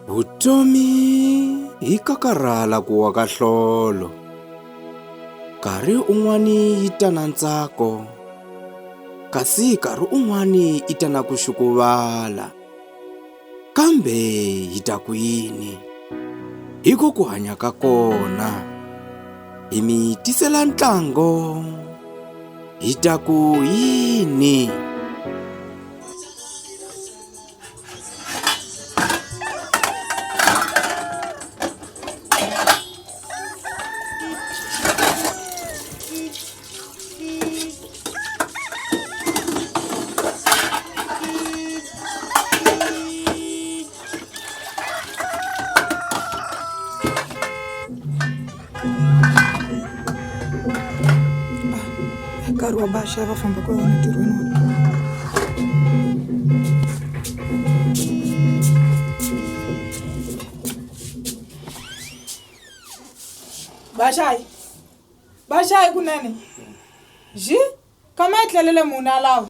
Vutomi hi kakarhala ku wa ka nhlolo. Nkarhi un'wani yi ta na ntsako, kasi nkarhi un'wani yi ta na ku xukuvala. Kambe hi ta ku yini? Hi ku hanya ka kona. Hi mi tisela ntlango. Hi ta ku yini? Nkarhi wa Basha va famba ku ya vona ntirhweni wa. Bashayi kunene. Ji? Kama etlelele munhu alawo.